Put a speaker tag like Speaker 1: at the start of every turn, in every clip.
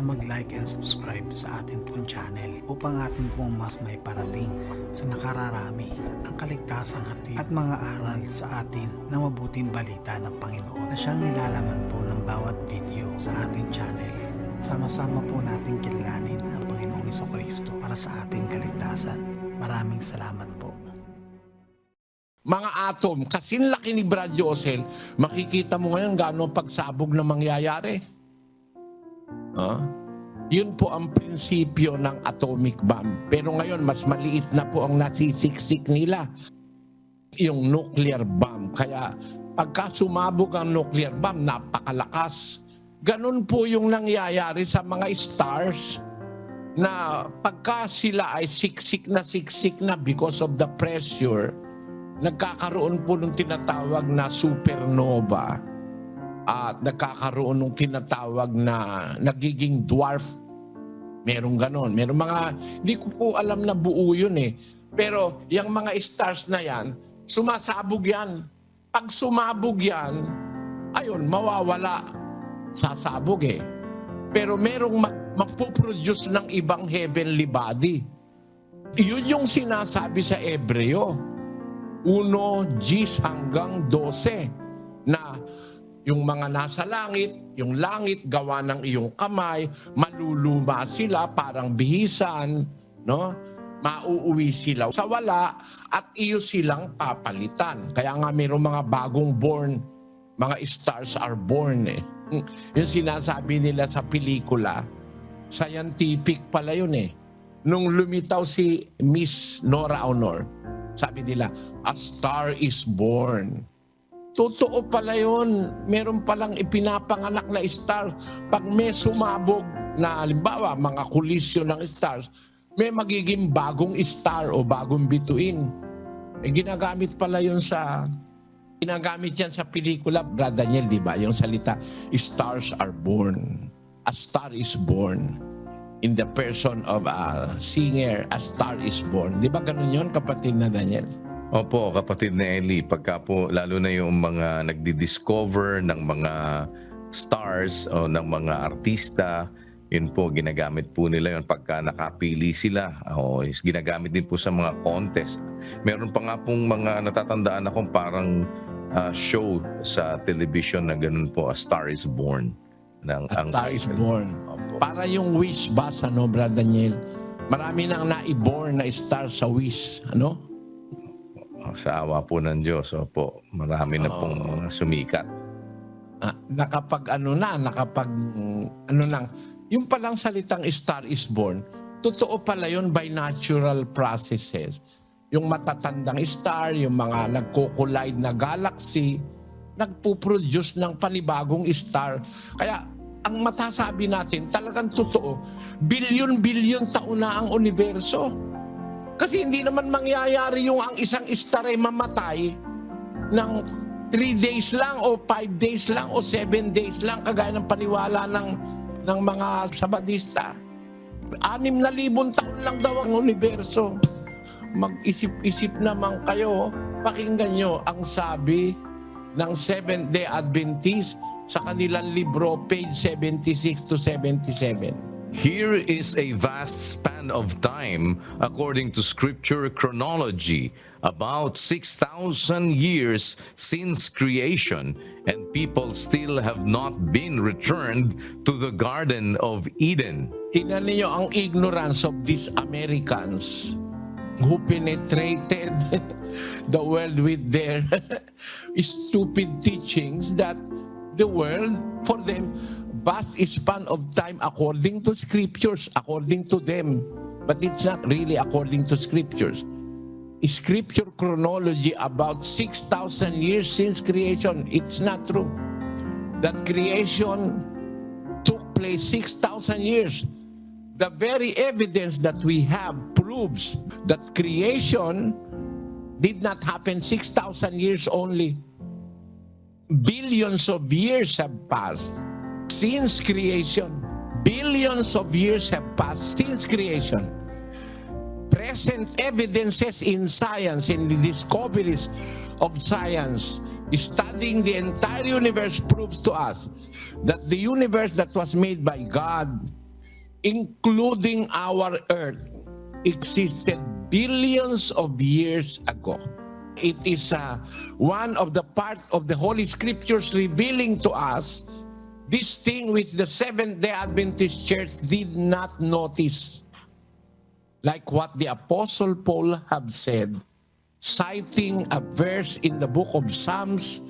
Speaker 1: na mag-like and subscribe sa atin pong channel upang atin pong mas may parating sa nakararami ang kaligtasang hatid at mga aral sa atin na mabuting balita ng Panginoon na siyang nilalaman po ng bawat video sa ating channel. Sama-sama po natin kilalanin ang Panginoong Jesucristo para sa ating kaligtasan. Maraming salamat po.
Speaker 2: Mga atom, kasinlaki ni Brad Yosel, makikita mo ngayon gaano pagsabog na mangyayari. Yun po ang prinsipyo ng atomic bomb. Pero ngayon, mas maliit na po ang nasisiksik nila. Yung nuclear bomb. Kaya pagka sumabog ang nuclear bomb, napakalakas. Ganun po yung nangyayari sa mga stars na pagka sila ay siksik na because of the pressure, nagkakaroon po ng tinatawag na supernova at nagkakaroon ng tinatawag na nagiging dwarf. Merong ganon. Merong mga, hindi ko po alam na buo yun eh. Pero yung mga stars na yan, sumasabog yan. Pag sumabog yan, ayun, mawawala. Sasabog eh. Pero merong magpuproduce ng ibang heavenly body. Yun yung sinasabi sa Ebreo 1:10 hanggang 12 na yung mga nasa langit, yung langit gawa ng iyong kamay, maluluma sila parang bihisan, no? Mauuwi sila sa wala at iyo silang papalitan. Kaya nga mayroong mga bagong born, mga stars are born eh. Yung sinasabi nila sa pelikula, scientific pala yun eh. Nung lumitaw si Miss Nora Honor, sabi nila, a star is born. Totoo pala yun. Meron palang ipinapanganak na star. Pag may sumabog na, halimbawa, mga kollisyon ng stars, may magiging bagong star o bagong bituin. Ginagamit pala yun ginagamit yan sa pelikula, Brad Daniel, di ba? Yung salita, stars are born. A star is born. In the person of a singer, a star is born. Di ba ganun yun, kapatid na Daniel?
Speaker 3: Opo, kapatid na Eli. Pagka po, lalo na yung mga nagdi-discover ng mga stars o ng mga artista, yun po, ginagamit po nila yun pagka nakapili sila. O ginagamit din po sa mga contest. Meron pa nga pong mga natatandaan akong parang show sa television na ganun po, A Star is Born.
Speaker 2: A Star is Born. Para yung wish ba sa Brad Daniel? Marami nang na-born na star sa wish, ano?
Speaker 3: Sa awa po ng Diyos, opo. Marami na pong sumikat. Yung palang salitang star is born, totoo pala yun by natural processes. Yung matatandang star, yung mga nagko-collide na galaxy, nagpo-produce ng panibagong star. Kaya ang matasabi natin, talagang totoo, bilyon-bilyon taon na ang universo. Kasi hindi naman mangyayari yung ang isang star ay mamatay ng 3 days lang o 5 days lang o 7 days lang kagaya ng paniwala ng mga Sabadista. 6,000 taon lang daw ang universo. Mag-isip-isip naman kayo, pakinggan nyo ang sabi ng Seventh-day Adventist sa kanilang libro, page 76 to 77. Here is a vast span of time, according to scripture chronology, about 6,000 years since creation, and people still have not been returned to the Garden of Eden.
Speaker 2: Tingnan niyo ang ignorance of these Americans who penetrated the world with their stupid teachings that the world, for them, vast span of time according to scriptures, according to them. But it's not really according to scriptures. Scripture chronology about 6,000 years since creation, it's not true. That creation took place 6,000 years. The very evidence that we have proves that creation did not happen 6,000 years only. Billions of years have passed since creation. Billions of years have passed since creation. Present evidences in science, in the discoveries of science, studying the entire universe proves to us that the universe that was made by God including our earth, existed billions of years ago. It is one of the part of the Holy Scriptures revealing to us this thing which the Seventh-day Adventist Church did not notice. Like what the Apostle Paul have said, citing a verse in the book of Psalms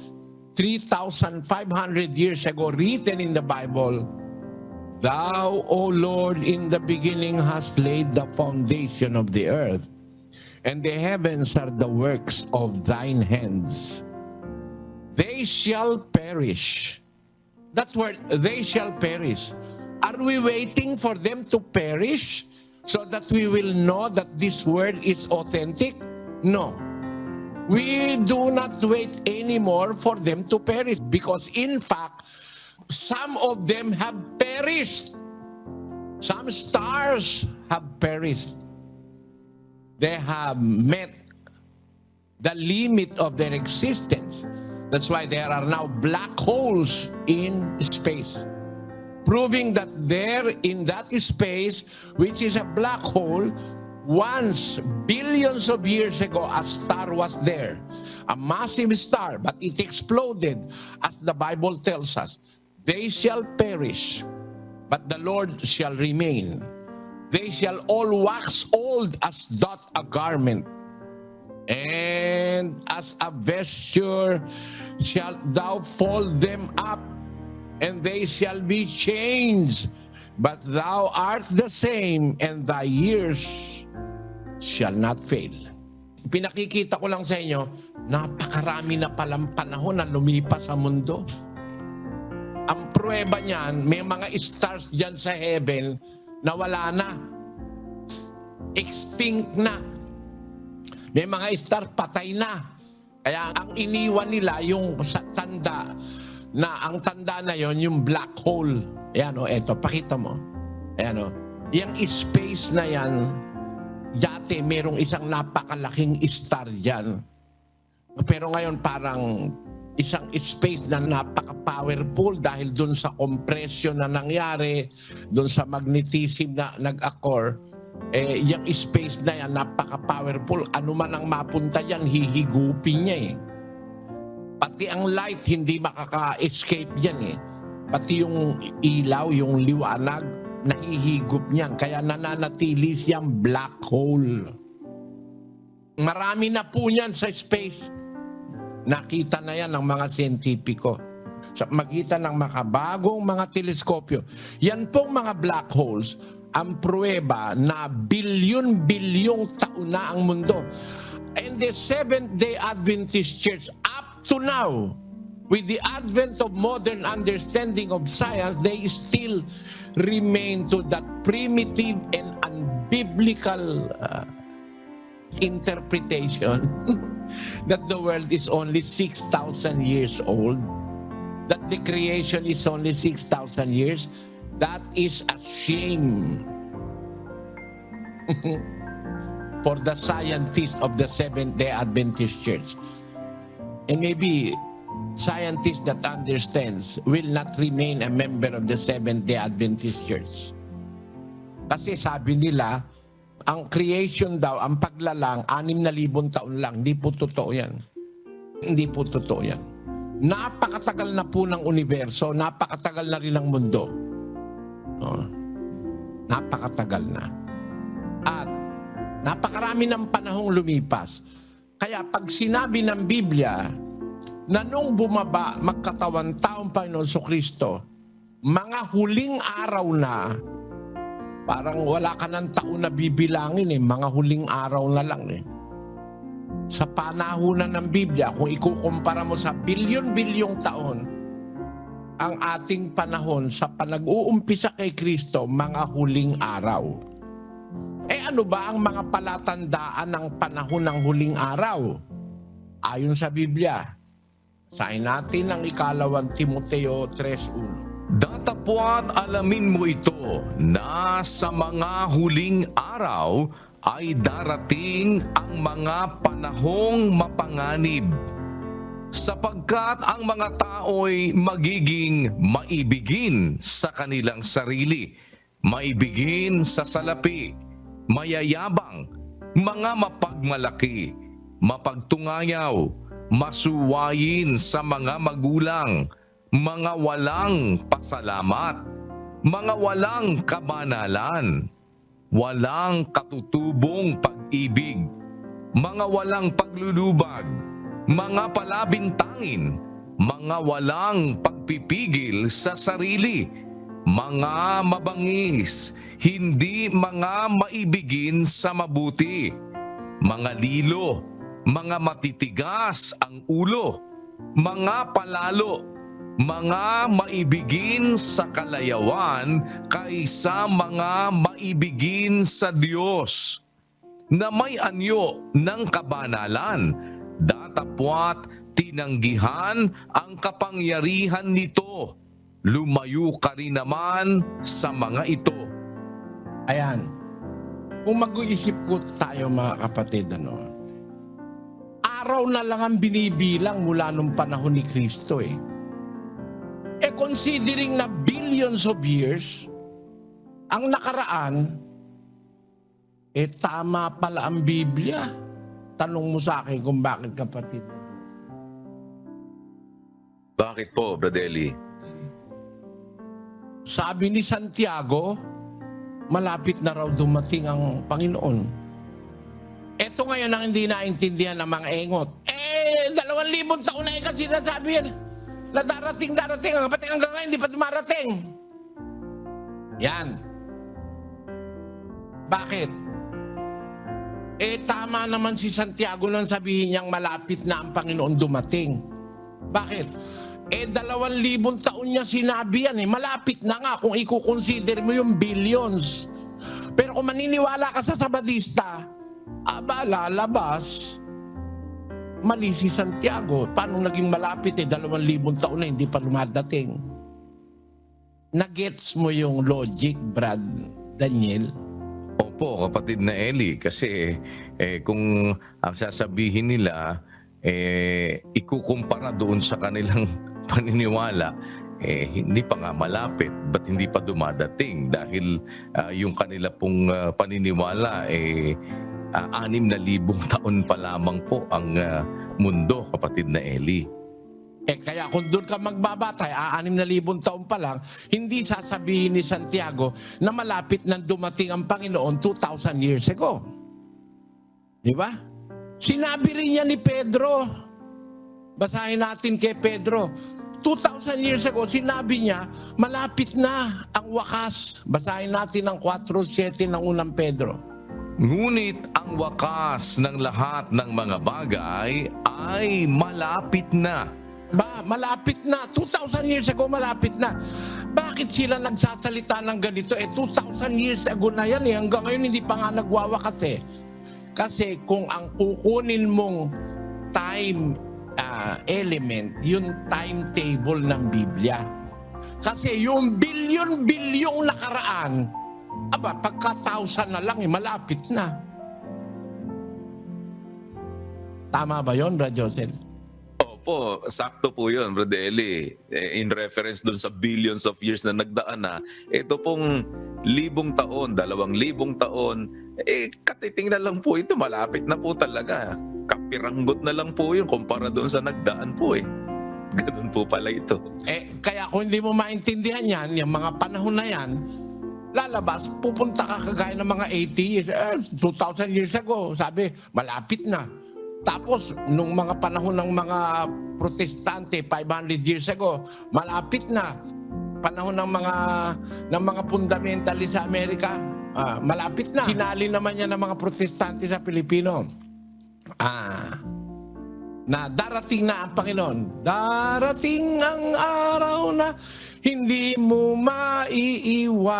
Speaker 2: 3,500 years ago, written in the Bible, "Thou, O Lord, in the beginning hast laid the foundation of the earth, and the heavens are the works of thine hands. They shall perish." That word, they shall perish. Are we waiting for them to perish so that we will know that this word is authentic? No. We do not wait anymore for them to perish, because in fact, some of them have perished. Some stars have perished. They have met the limit of their existence. That's why there are now black holes in space, proving that there in that space, which is a black hole, once, billions of years ago, a star was there. A massive star, but it exploded, as the Bible tells us. They shall perish, but the Lord shall remain. They shall all wax old as doth a garment, and as a vesture shalt thou fold them up, and they shall be changed. But thou art the same, and thy years shall not fail. Pinakikita ko lang sa inyo, napakarami na palang panahon na lumipas sa mundo. Ang pruweba niyan, may mga stars dyan sa heaven na wala na. Extinct na. May mga star patay na. Kaya ang iniwan nila yung sa tanda, na ang tanda na yon yung black hole. Ayan o, eto, pakita mo. Ayan o. Yung space na yan, dati merong isang napakalaking star dyan. Pero ngayon parang isang space na napaka-powerful dahil dun sa compression na nangyari, dun sa magnetism na nag-occur. Yung space na yan, napaka-powerful. Ano man ang mapunta yan, hihigupin niya eh. Pati ang light, hindi makaka-escape yan eh. Pati yung ilaw, yung liwanag, nahihigop niyan. Kaya nananatili siyang black hole. Marami na po niyan sa space. Nakita na yan ng mga siyentipiko. Sa magitan ng makabagong mga teleskopyo. Yan pong mga black holes, ang pruweba na bilyon-bilyong taon na ang mundo. And the Seventh-day Adventist Church, up to now, with the advent of modern understanding of science, they still remain to that primitive and unbiblical interpretation that the world is only 6,000 years old, that the creation is only 6,000 years. That is a shame for the scientists of the Seventh-day Adventist Church. And maybe scientists that understands will not remain a member of the Seventh-day Adventist Church. Kasi sabi nila, ang creation daw, ang paglalang, 6,000 taon lang. Hindi po totoo yan. Hindi po totoo yan. Napakatagal na po ng universo, napakatagal na rin ng mundo. Napakatagal na. At napakarami ng panahong lumipas. Kaya pag sinabi ng Biblia na nung bumaba magkatawan taong Panginoon Kristo, mga huling araw na, parang wala ka ng taon na bibilangin eh, mga huling araw na lang eh. Sa panahunan ng Biblia, kung ikukumpara mo sa bilyon-bilyong taon, ang ating panahon sa panag-uumpisa kay Kristo, mga huling araw. Ano ba ang mga palatandaan ng panahon ng huling araw? Ayon sa Biblia, sain natin ang 2 Timoteo 3:1.
Speaker 4: Datapwat alamin mo ito na sa mga huling araw ay darating ang mga panahong mapanganib, sapagkat ang mga tao'y magiging maibigin sa kanilang sarili, maibigin sa salapi, mayayabang, mga mapagmalaki, mapagtungayaw, masuwayin sa mga magulang, mga walang pasalamat, mga walang kabanalan, walang katutubong pag-ibig, mga walang paglulubag, mga palabintangin, mga walang pagpipigil sa sarili, mga mabangis, hindi mga maibigin sa mabuti, mga lilo, mga matitigas ang ulo, mga palalo, mga maibigin sa kalayawan kaysa mga maibigin sa Diyos, na may anyo ng kabanalan, datapwat tinanggihan ang kapangyarihan nito, lumayo ka rin naman sa mga ito.
Speaker 3: Ayan. Kung mag-uisip po tayo mga kapatid, araw na lang ang binibilang mula nung panahon ni Kristo eh. Considering na billions of years ang nakaraan, tama pala ang Biblia. Tanong mo sa akin kung bakit, kapatid.
Speaker 4: Bakit po, Brother Eli?
Speaker 3: Sabi ni Santiago, malapit na raw dumating ang Panginoon. Ito ngayon ang hindi naintindihan ng mga engot. 2,000 taon na kasi nasabi yan. Na darating, ang kapatid hanggang ngayon, hindi pa dumarating. Yan. Bakit? Tama naman si Santiago nang sabihin niyang malapit na ang Panginoon dumating. Bakit? 2,000 taon niya sinabi yan. Malapit na nga kung i-consider mo yung billions. Pero kung maniniwala ka sa Sabadista, lalabas, mali si Santiago. Paano naging malapit 2,000 taon na hindi pa lumadating? Nagets mo yung logic, Brad Daniel?
Speaker 4: Opo, kapatid na Eli, kasi kung ang sasabihin nila, ikukumpara doon sa kanilang paniniwala, hindi pa nga malapit, ba't hindi pa dumadating? Dahil yung kanila pong paniniwala, 6,000 taon pa lamang po ang mundo, kapatid na Eli.
Speaker 3: Kaya kung doon ka magbabatay, 6,000 taon pa lang, hindi sasabihin ni Santiago na malapit nang dumating ang Panginoon 2,000 years ago. Di ba? Sinabi rin niya ni Pedro. Basahin natin kay Pedro. 2,000 years ago, sinabi niya, malapit na ang wakas. Basahin natin ang 4:7 ng unang Pedro.
Speaker 4: Ngunit ang wakas ng lahat ng mga bagay ay malapit na.
Speaker 3: Malapit na. 2,000 years ago, malapit na. Bakit sila nagsasalita ng ganito? 2,000 years ago na yan. Hanggang ngayon hindi pa nga nagwawakas eh. Kasi kung ang kukunin mong time element, yung timetable ng Biblia. Kasi yung bilyon-bilyong nakaraan, pagka 1,000 na lang, malapit na. Tama ba yun, Brad Josel?
Speaker 5: Opo, sakto po yun, Brother Eli. In reference dun sa billions of years na nagdaan na, ito pong 1,000 taon, 2,000 taon, katitingnan lang po ito, malapit na po talaga. Kapiranggot na lang po yun kumpara doon sa nagdaan po eh. Ganun po pala ito.
Speaker 3: Kaya kung hindi mo maintindihan yan, yung mga panahon na yan, lalabas, pupunta ka kagaya ng mga 80 years, 2,000 years ago, sabi, malapit na. Tapos, nung mga panahon ng mga protestante, 500 years ago, malapit na. Panahon ng mga fundamentalist sa Amerika, malapit na. Sinali naman yan ng mga protestante sa Pilipino. Na darating na ang Panginoon. Darating ang araw na hindi mo maiiwasan.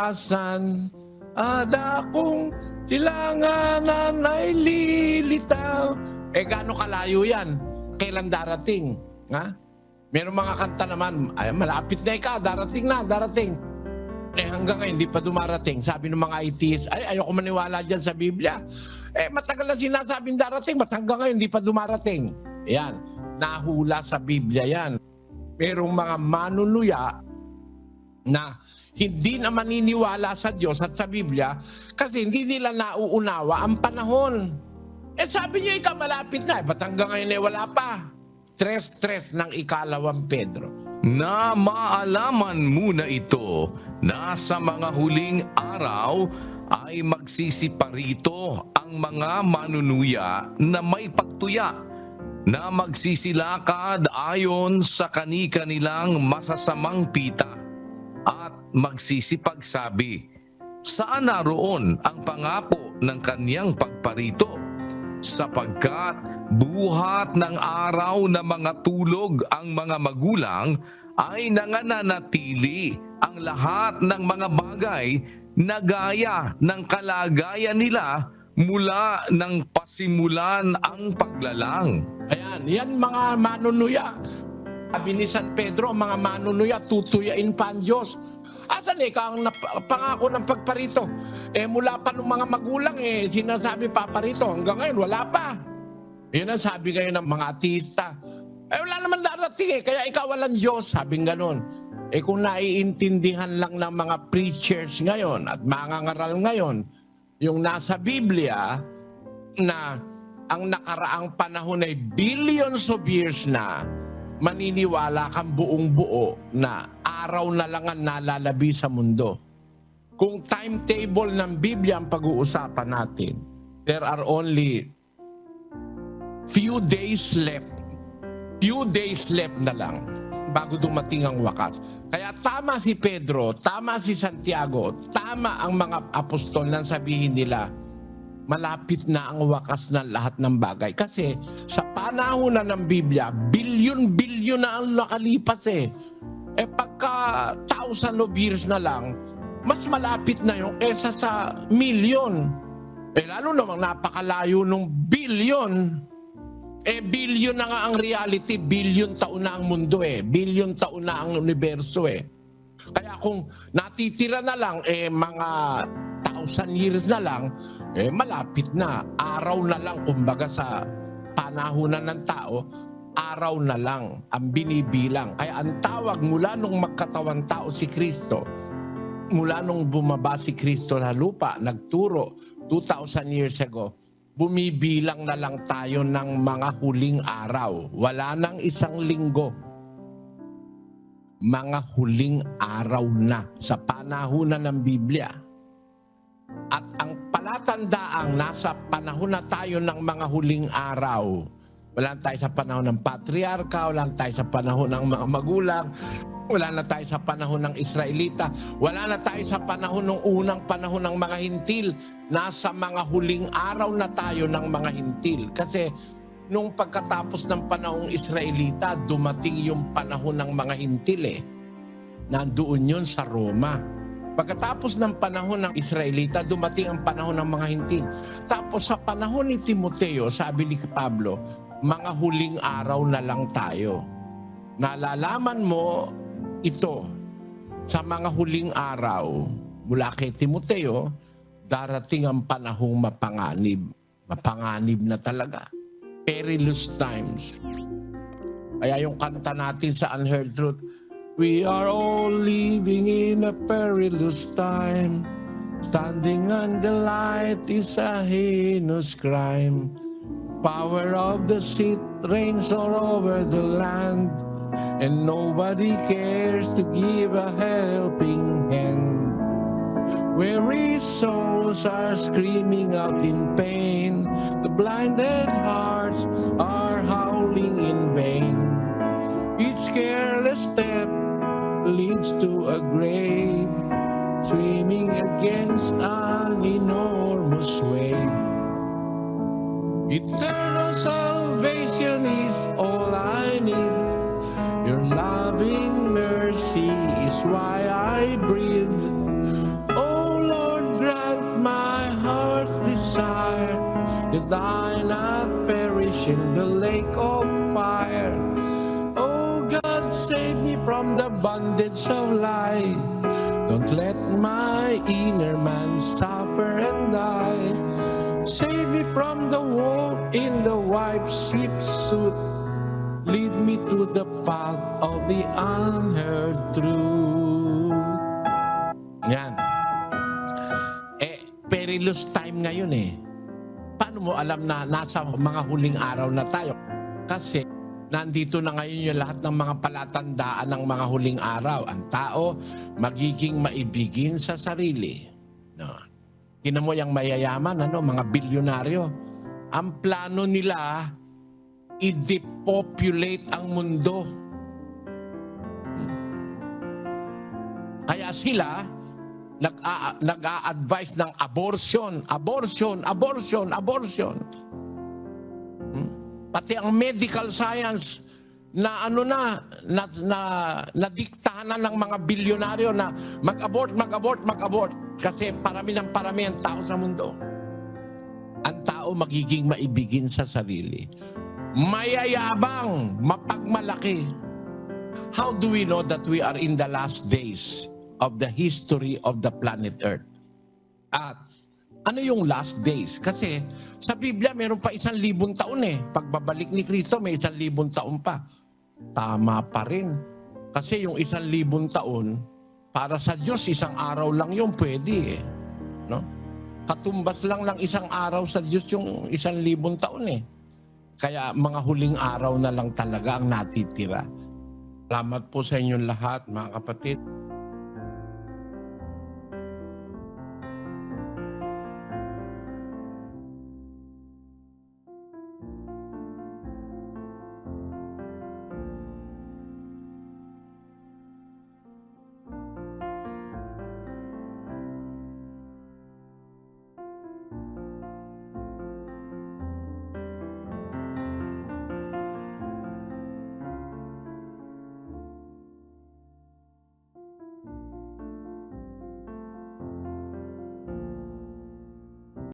Speaker 3: Adakong silanganan ay lilitaw. Gaano kalayo yan? Kailan darating? Meron mga kanta naman, malapit na darating na, darating. Hanggang ngayon, hindi pa dumarating. Sabi ng mga atheists, ayoko maniwala dyan sa Biblia. Matagal na sinasabing darating, ba't hanggang ngayon, hindi pa dumarating? Yan, nahula sa Biblia yan. Merong mga manunuluya na hindi na maniniwala sa Diyos at sa Biblia kasi hindi nila nauunawa ang panahon. Sabi niyo, ikaw malapit na. Ba't hanggang ngayon wala pa? Stress ng ikalawang Pedro.
Speaker 4: Na maalaman muna ito na sa mga huling araw ay magsisiparito ang mga manunuya na may pagtuya, na magsisilakad ayon sa kani-kanilang masasamang pita at magsisipagsabi, saan naroon ang pangako ng kaniyang pagparito? Sapagkat buhat ng araw na mga tulog ang mga magulang ay nangananatili ang lahat ng mga bagay na gaya ng kalagayan nila mula ng pasimulan ang paglalang.
Speaker 3: Ayan, yan mga manunuya. Sabi ni San Pedro, mga manunuya, tutuyain pa ang Diyos. Asan ang pangako ng pagparito? Mula pa ng mga magulang, sinasabi paparito. Hanggang ngayon, wala pa. Yun ang sabi kayo ng mga ateista. Wala naman darating kaya ikaw walang Diyos. Sabing ganon. Kung naiintindihan lang ng mga preachers ngayon at mga ngaral ngayon, yung nasa Biblia na ang nakaraang panahon ay billions of years na, maniniwala kang buong buo na araw na lang ang nalalabi sa mundo. Kung timetable ng Biblia ang pag-uusapan natin, there are only few days left na lang bago dumating ang wakas. Kaya tama si Pedro, tama si Santiago, tama ang mga apostol nang sabihin nila, malapit na ang wakas ng lahat ng bagay. Kasi sa panahon na ng Biblia, bilyon-bilyon na ang nakalipas pagka 1,000 of years na lang, mas malapit na yung kesa sa milyon. Lalo namang napakalayo ng bilyon. Bilyon na nga ang reality, bilyon taon na ang mundo bilyon taon na ang universo Kaya kung natitira na lang mga 1,000 years na lang, malapit na. Araw na lang, kumbaga sa panahunan ng tao, araw na lang ang binibilang. Kaya ang tawag mula nung magkatawan tao si Kristo, mula nung bumaba si Kristo sa lupa, nagturo 2,000 years ago, bumibilang na lang tayo ng mga huling araw. Wala nang isang linggo. Mga huling araw na sa panahunan ng Biblia. At ang palatandaang nasa panahon na tayo ng mga huling araw. Wala tayo sa panahon ng patriarka, wala tayo sa panahon ng mga magulang, wala na tayo sa panahon ng Israelita, wala na tayo sa panahon ng unang panahon ng mga hintil. Nasa mga huling araw na tayo ng mga hintil. Kasi nung pagkatapos ng panahong Israelita, dumating yung panahon ng mga hintil Nandoon yun sa Roma. Pagkatapos ng panahon ng Israelita, dumating ang panahon ng mga hintil. Tapos sa panahon ni Timoteo, sabi ni Pablo, mga huling araw na lang tayo. Nalalaman mo ito sa mga huling araw mula kay Timoteo, darating ang panahong mapanganib. Mapanganib na talaga. Perilous times. Kaya yung kanta natin sa Unheard Truth, we are all living in a perilous time. Standing on the light is a heinous crime. Power of the seat reigns all over the land, and nobody cares to give a helping hand. Weary souls are screaming out in pain. The blinded hearts are howling in vain. Each careless step leads to a grave, swimming against an enormous wave. Eternal salvation is all I need. Your loving mercy is why I breathe. Oh Lord, grant my heart's desire, that I not perish in the lake of fire. Oh God, save me from the bondage of life. Don't let my inner man suffer and die. Save me from the wolf in the white sheep suit. Lead me to the path of the unheard truth.
Speaker 2: perilous time ngayon eh. Paano mo alam na nasa mga huling araw na tayo? Kasi nandito na ngayon yung lahat ng mga palatandaan ng mga huling araw. Ang tao magiging maibigin sa sarili. No. Tingnan mo yung mayayaman, mga bilyonaryo. Ang plano nila, i-depopulate ang mundo. Kaya sila, nag-a-advise ng abortion. Pati ang medical science na nadiktahan na ng mga bilyonaryo na mag-abort. Kasi parami ang tao sa mundo. Ang tao magiging maibigin sa sarili. Mayayabang, mapagmalaki. How do we know that we are in the last days of the history of the planet Earth? At ano yung last days? Kasi sa Biblia meron pa 1,000 taon eh. Pagbabalik ni Kristo may 1,000 taon pa. Tama pa rin. Kasi yung 1,000 taon, para sa Diyos, isang araw lang yung pwede eh. No? Katumbas lang ng isang araw sa Diyos yung 1,000 taon eh. Kaya mga huling araw na lang talaga ang natitira. Salamat po sa inyong lahat, mga kapatid.